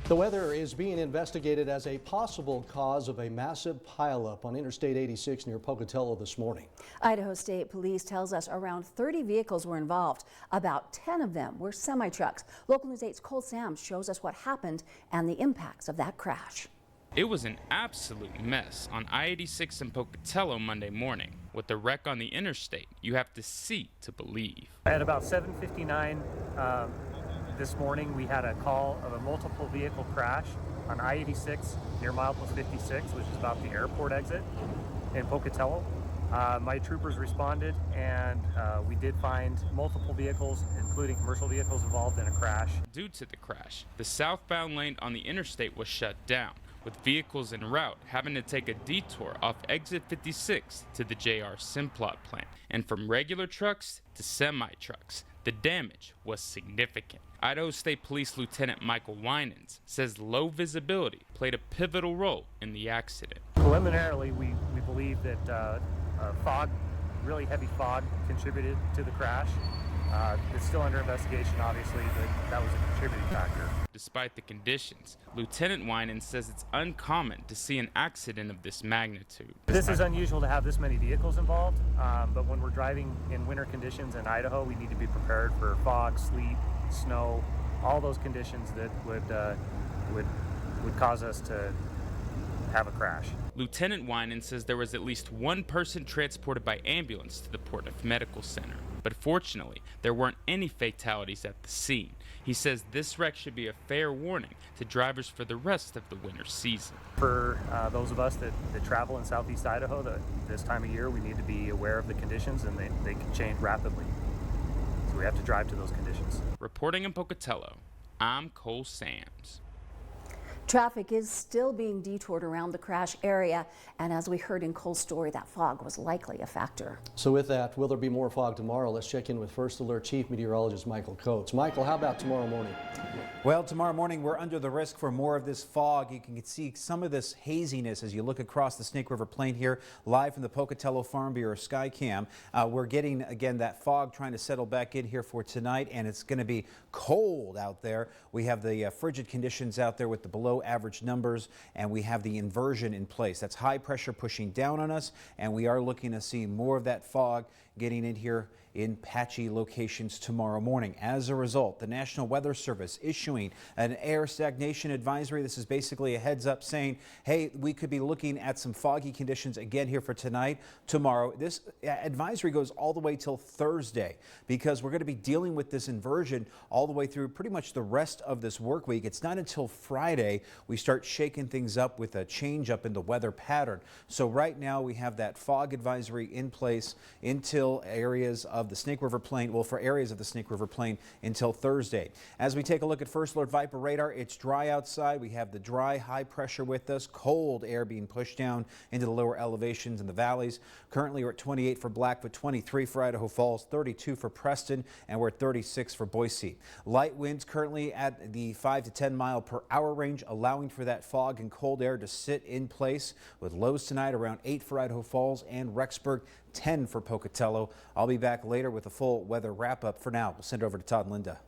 The weather is being investigated as a possible cause of a massive pileup on Interstate 86 near Pocatello this morning. Idaho State Police tells us around 30 vehicles were involved. About 10 of them were semi-trucks. Local News 8's Cole Sams shows us what happened and the impacts of that crash. It was an absolute mess on I-86 in Pocatello Monday morning. With the wreck on the interstate, you have to see to believe. At about 7:59 this morning, we had a call of a multiple vehicle crash on I-86 near milepost 56, which is about the airport exit in Pocatello. My troopers responded, and we did find multiple vehicles, including commercial vehicles, involved in a crash. Due to the crash, the southbound lane on the interstate was shut down, with vehicles en route having to take a detour off exit 56 to the JR Simplot plant. And from regular trucks to semi-trucks, the damage was significant. Idaho State Police Lieutenant Michael Winans says low visibility played a pivotal role in the accident. Preliminarily, we believe that fog, really heavy fog, contributed to the crash. It's still under investigation, obviously, but that was a contributing factor. Despite the conditions, Lieutenant Winans says it's uncommon to see an accident of this magnitude. This is unusual to have this many vehicles involved, but when we're driving in winter conditions in Idaho, we need to be prepared for fog, sleet, snow, all those conditions that would cause us to have a crash. Lieutenant Winans says there was at least one person transported by ambulance to the Portneuf Medical Center. But fortunately, there weren't any fatalities at the scene. He says this wreck should be a fair warning to drivers for the rest of the winter season. For those of us that travel in southeast Idaho this time of year, we need to be aware of the conditions, and they can change rapidly. So we have to drive to those conditions. Reporting in Pocatello, I'm Cole Sams. Traffic is still being detoured around the crash area, and as we heard in Cole's story, that fog was likely a factor. So with that, will there be more fog tomorrow? Let's check in with First Alert Chief Meteorologist Michael Coates. Michael, how about tomorrow morning? Well, tomorrow morning we're under the risk for more of this fog. You can see some of this haziness as you look across the Snake River Plain here, live from the Pocatello Farm Bureau Skycam. We're getting, again, that fog trying to settle back in here for tonight, and it's going to be cold out there. We have the frigid conditions out there with the below average numbers, and we have the inversion in place. That's high pressure pushing down on us, and we are looking to see more of that fog getting in here in patchy locations tomorrow morning. As a result, the National Weather Service issuing an air stagnation advisory. This is basically a heads up saying, hey, we could be looking at some foggy conditions again here for tonight, tomorrow. This advisory goes all the way till Thursday because we're going to be dealing with this inversion all the way through pretty much the rest of this work week. It's not until Friday we start shaking things up with a change up in the weather pattern. So right now we have that fog advisory in place until areas of the Snake River Plain, well, for areas of the Snake River Plain until Thursday. As we take a look at First Alert Viper radar, it's dry outside. We have the dry high pressure with us, cold air being pushed down into the lower elevations in the valleys. Currently we're at 28 for Blackfoot, 23 for Idaho Falls, 32 for Preston, and we're at 36 for Boise. Light winds currently at the 5 to 10 mile per hour range, allowing for that fog and cold air to sit in place, with lows tonight around 8 for Idaho Falls and Rexburg, 10 for Pocatello. I'll be back later with a full weather wrap-up. For now, we'll send it over to Todd and Linda.